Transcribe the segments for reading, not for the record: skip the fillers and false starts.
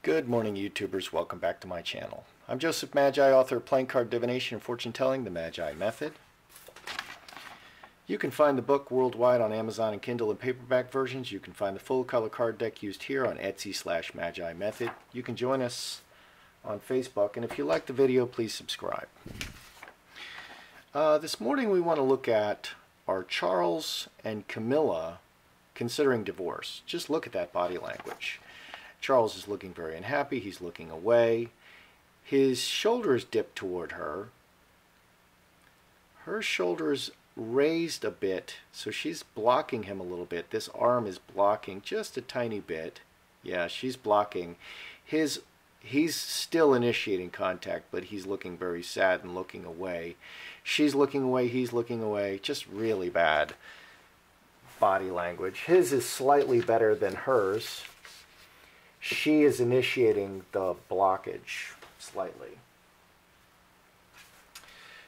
Good morning, YouTubers. Welcome back to my channel. I'm Joseph Magi, author of Playing Card Divination and Fortune Telling, The Magi Method. You can find the book worldwide on Amazon and Kindle and paperback versions. You can find the full color card deck used here on Etsy/Magi Method. You can join us on Facebook, and if you like the video, please subscribe. This morning we want to look at, are Charles and Camilla considering divorce? Just look at that body language. Charles is looking very unhappy. He's looking away. His shoulders dip toward her. Her shoulders raised a bit, so she's blocking him a little bit. This arm is blocking just a tiny bit. Yeah, she's blocking. He's still initiating contact, but he's looking very sad and looking away. She's looking away, he's looking away. Just really bad body language. His is slightly better than hers. She is initiating the blockage slightly.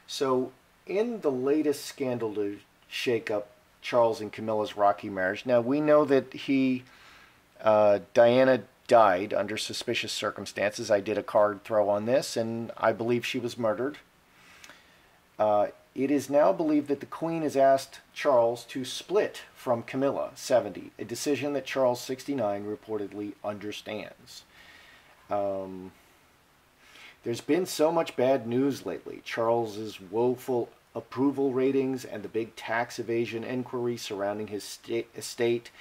So in the latest scandal to shake up Charles and Camilla's rocky marriage, now we know that Diana died under suspicious circumstances. I did a card throw on this, and I believe she was murdered. It is now believed that the Queen has asked Charles to split from Camilla, 70, a decision that Charles, 69, reportedly understands. There's been so much bad news lately. Charles's woeful approval ratings and the big tax evasion inquiry surrounding his estate.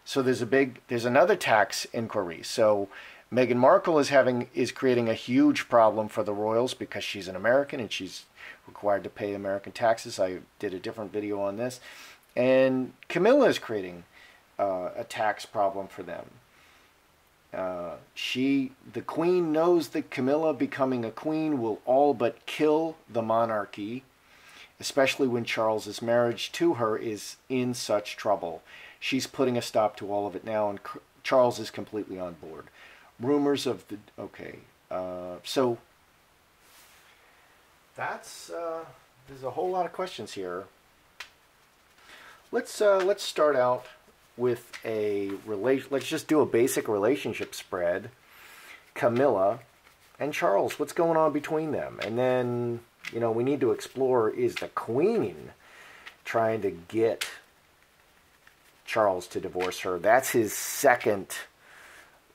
So there's another tax inquiry. So Meghan Markle is creating a huge problem for the royals because she's an American and she's required to pay American taxes. I did a different video on this. And Camilla is creating a tax problem for them. The Queen knows that Camilla becoming a queen will all but kill the monarchy, especially when Charles's marriage to her is in such trouble. She's putting a stop to all of it now, and Charles is completely on board. Rumors of the... Okay, so that's... there's a whole lot of questions here. Let's start out with let's just do a basic relationship spread. Camilla and Charles, what's going on between them? And then, you know, we need to explore, is the Queen trying to get Charles to divorce her? That's his second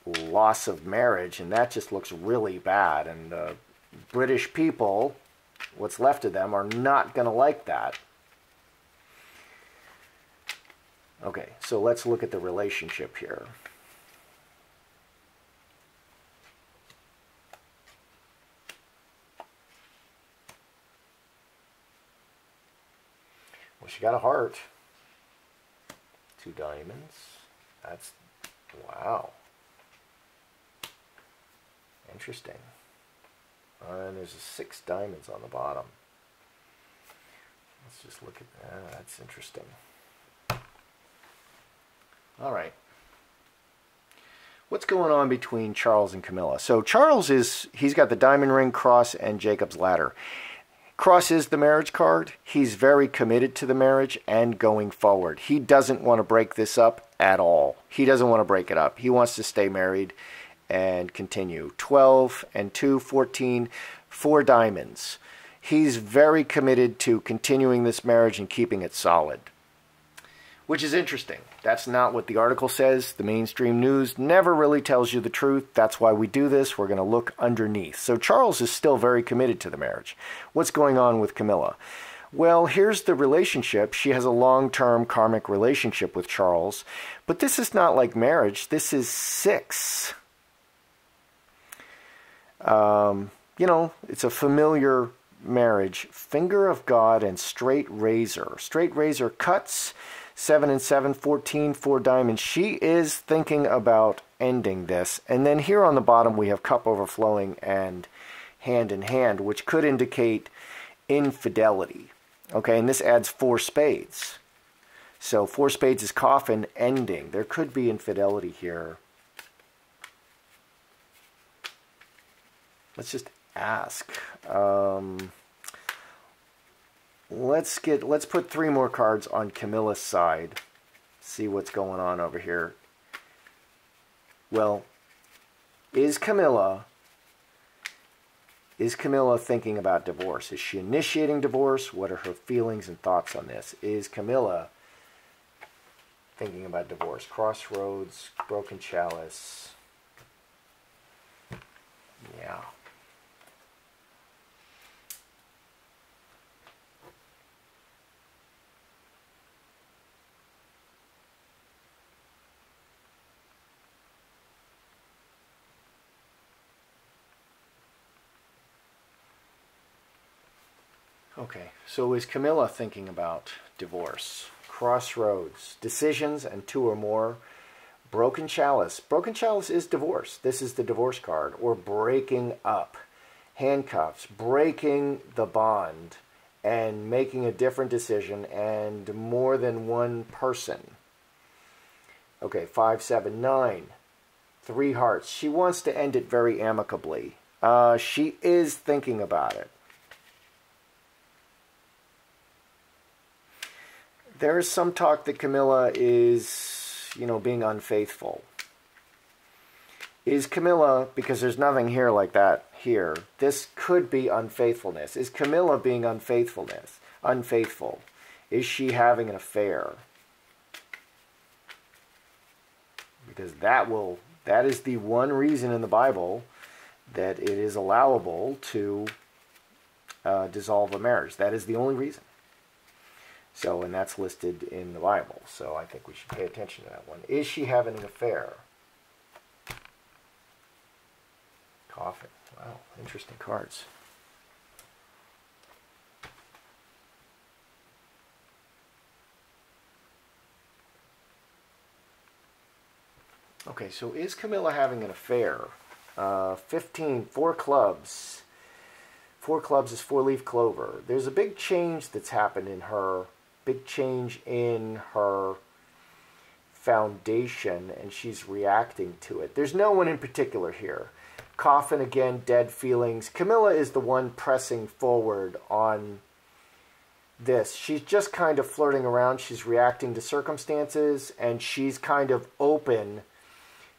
loss of marriage, and that just looks really bad. And the British people, what's left of them, are not going to like that. Okay, so let's look at the relationship here. Well, she got a heart. 2 diamonds. That's... wow. Interesting. And there's 6 diamonds on the bottom. Let's just look at that. That's interesting. All right. What's going on between Charles and Camilla? So Charles he's got the diamond ring, cross, and Jacob's ladder. Cross is the marriage card. He's very committed to the marriage and going forward. He doesn't want to break this up at all. He doesn't want to break it up. He wants to stay married and continue. 12 and 2, 14, 4 diamonds. He's very committed to continuing this marriage and keeping it solid, which is interesting. That's not what the article says. The mainstream news never really tells you the truth. That's why we do this. We're going to look underneath. So Charles is still very committed to the marriage. What's going on with Camilla? Well, here's the relationship. She has a long-term karmic relationship with Charles, but this is not like marriage. This is 6. You know, it's a familiar marriage. Finger of God and straight razor. Straight razor cuts. 7 and 7, 14, 4 diamonds. She is thinking about ending this. And then here on the bottom we have cup overflowing and hand in hand, which could indicate infidelity. Okay, and this adds 4 spades. So 4 spades is coffin, ending. There could be infidelity here. Let's just ask. Let's put 3 more cards on Camilla's side. See what's going on over here. Well, Is Camilla thinking about divorce? Is she initiating divorce? What are her feelings and thoughts on this? Is Camilla thinking about divorce? Crossroads, broken chalice. Yeah. Okay, so is Camilla thinking about divorce? Crossroads, decisions and two or more. Broken chalice. Broken chalice is divorce. This is the divorce card. Or breaking up. Handcuffs. Breaking the bond and making a different decision and more than one person. Okay, 5, 7, 9. 3 hearts. She wants to end it very amicably. She is thinking about it. There is some talk that Camilla is, being unfaithful. Is Camilla, because there's nothing here like that here, this could be unfaithfulness. Is Camilla being unfaithful? Is she having an affair? Because that is the one reason in the Bible that it is allowable to dissolve a marriage. That is the only reason. So, and that's listed in the Bible. So I think we should pay attention to that one. Is she having an affair? Coffin. Wow, interesting cards. Okay, so is Camilla having an affair? 15, 4 clubs. 4 clubs is 4-leaf clover. There's a big change that's happened in her. Big change in her foundation, and she's reacting to it. There's no one in particular here. Coffin again, dead feelings. Camilla is the one pressing forward on this. She's just kind of flirting around. She's reacting to circumstances, and she's kind of open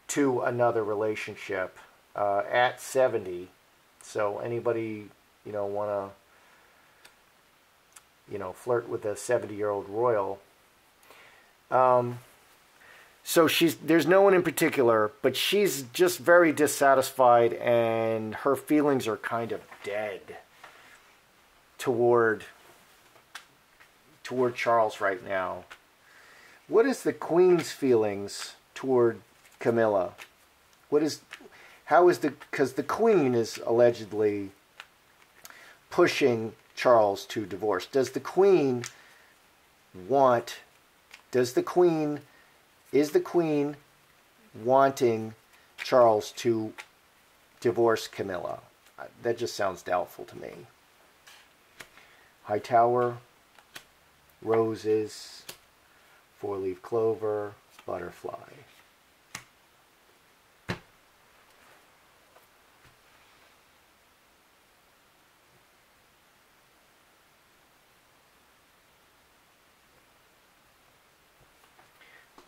to another relationship at 70. So anybody, want to flirt with a 70-year-old royal. So there's no one in particular, but she's just very dissatisfied, and her feelings are kind of dead toward Charles right now. What is the Queen's feelings toward Camilla? Because the Queen is allegedly pushing Charles to divorce. Is the Queen wanting Charles to divorce Camilla? That just sounds doubtful to me. High Tower, roses, 4-leaf clover, butterfly.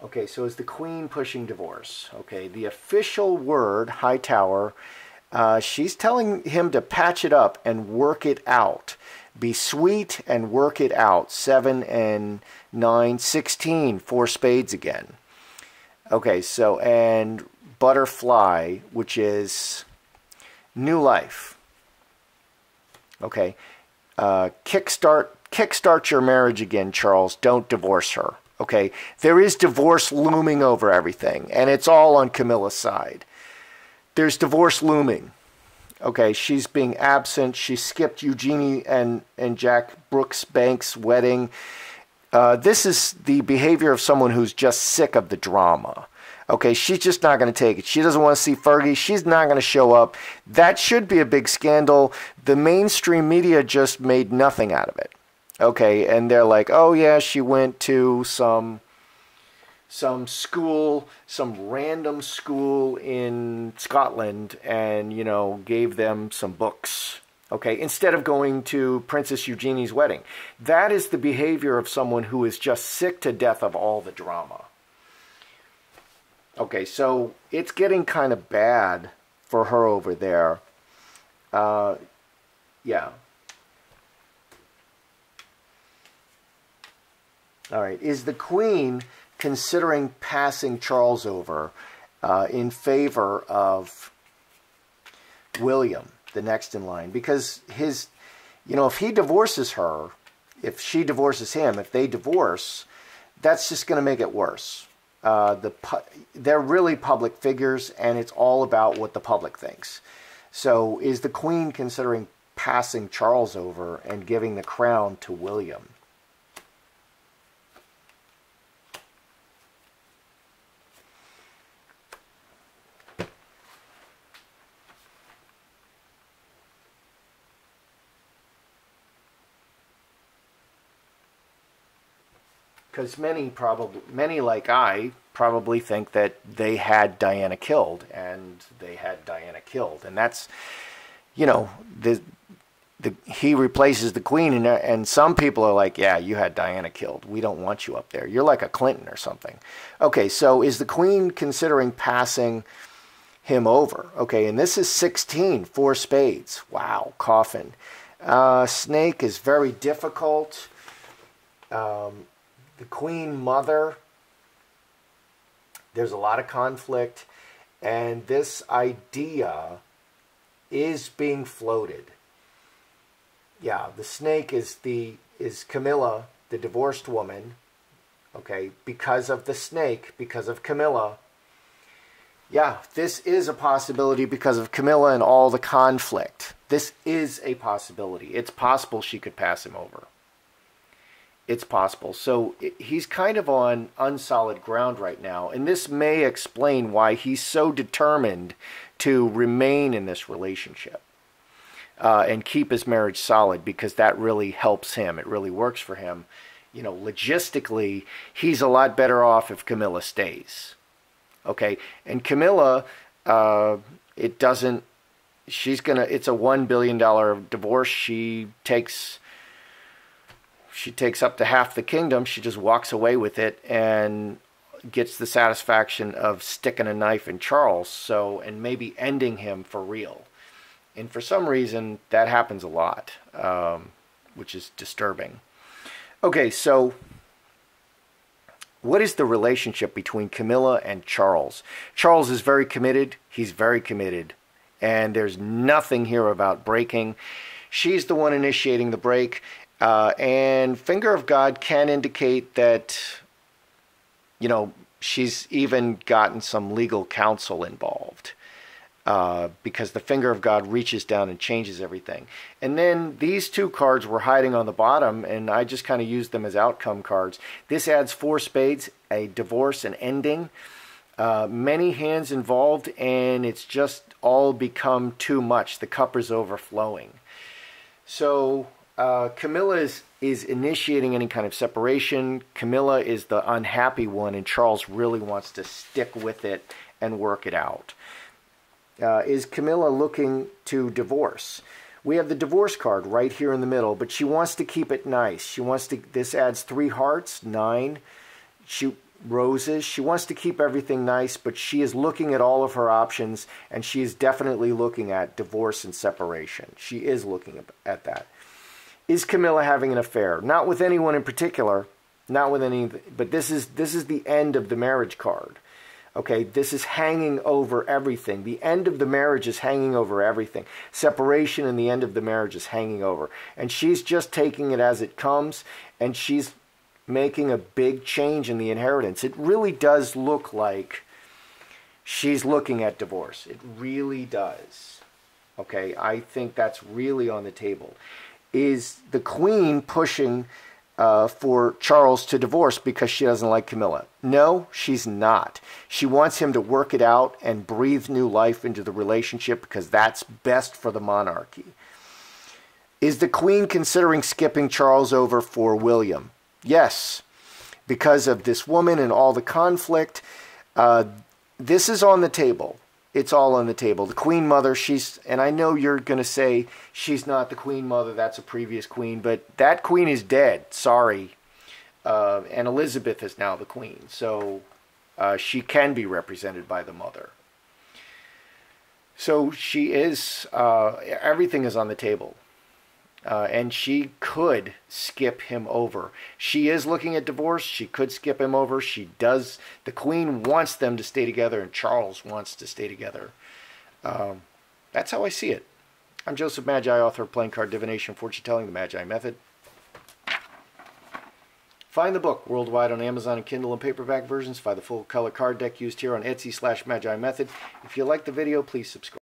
Okay, so is the Queen pushing divorce? Okay, the official word, High Tower, she's telling him to patch it up and work it out. Be sweet and work it out. 7 and 9, 16, 4 spades again. Okay, so, and butterfly, which is new life. Okay, kickstart your marriage again, Charles. Don't divorce her. Okay, there is divorce looming over everything, and it's all on Camilla's side. There's divorce looming. Okay, she's being absent. She skipped Eugenie and Jack Brooks Banks' wedding. This is the behavior of someone who's just sick of the drama. Okay, she's just not going to take it. She doesn't want to see Fergie. She's not going to show up. That should be a big scandal. The mainstream media just made nothing out of it. Okay, and they're like, oh yeah, she went to some school, some random school in Scotland, and, gave them some books. Okay, instead of going to Princess Eugenie's wedding. That is the behavior of someone who is just sick to death of all the drama. Okay, so it's getting kind of bad for her over there. Yeah. All right. Is the Queen considering passing Charles over in favor of William, the next in line? Because his, if he divorces her, if she divorces him, if they divorce, that's just going to make it worse. They're really public figures, and it's all about what the public thinks. So is the Queen considering passing Charles over and giving the crown to William? Because many like I probably think that they had Diana killed, and that's, he replaces the Queen, and some people are like, yeah, you had Diana killed. We don't want you up there. You're like a Clinton or something. Okay, so is the Queen considering passing him over? Okay, and this is 16, 4 spades. Wow, coffin. Snake is very difficult. The Queen Mother, there's a lot of conflict, and this idea is being floated. Yeah, the Snake is Camilla, the divorced woman, okay, because of the Snake, because of Camilla. Yeah, this is a possibility because of Camilla and all the conflict. This is a possibility. It's possible she could pass him over. It's possible. So he's kind of on unsolid ground right now, and this may explain why he's so determined to remain in this relationship and keep his marriage solid, because that really helps him. It really works for him. Logistically, he's a lot better off if Camilla stays. Okay, and Camilla, it's a $1 billion divorce. She takes up to half the kingdom. She just walks away with it and gets the satisfaction of sticking a knife in Charles, and maybe ending him for real. And for some reason, that happens a lot, which is disturbing. Okay, so what is the relationship between Camilla and Charles? Charles is very committed. He's very committed. And there's nothing here about breaking. She's the one initiating the break. And Finger of God can indicate that, she's even gotten some legal counsel involved, because the Finger of God reaches down and changes everything. And then these 2 cards were hiding on the bottom, and I just kind of used them as outcome cards. This adds 4 spades, a divorce, an ending, many hands involved, and it's just all become too much. The cup is overflowing. So Camilla is initiating any kind of separation. Camilla is the unhappy one, and Charles really wants to stick with it and work it out. Is Camilla looking to divorce? We have the divorce card right here in the middle, but she wants to keep it nice. This adds 3 hearts, 9 roses. She wants to keep everything nice, but she is looking at all of her options, and she is definitely looking at divorce and separation. She is looking at that. Is Camilla having an affair? Not with anyone in particular, but this is the end of the marriage card. Okay, this is hanging over everything. The end of the marriage is hanging over everything. Separation and the end of the marriage is hanging over. And she's just taking it as it comes, and she's making a big change in the inheritance. It really does look like she's looking at divorce. It really does. Okay, I think that's really on the table. Is the Queen pushing for Charles to divorce because she doesn't like Camilla? No, she's not. She wants him to work it out and breathe new life into the relationship, because that's best for the monarchy. Is the Queen considering skipping Charles over for William? Yes, because of this woman and all the conflict. This is on the table. It's all on the table. The Queen Mother, and I know you're going to say she's not the Queen Mother, that's a previous queen, but that queen is dead. Sorry. And Elizabeth is now the queen, so she can be represented by the mother. So she is, everything is on the table. And she could skip him over. She is looking at divorce. She could skip him over. She does. The Queen wants them to stay together, and Charles wants to stay together. That's how I see it. I'm Joseph Magi, author of Playing Card Divination, Fortune Telling, the Magi Method. Find the book worldwide on Amazon and Kindle and paperback versions. Find the full color card deck used here on Etsy/Magi Method. If you like the video, please subscribe.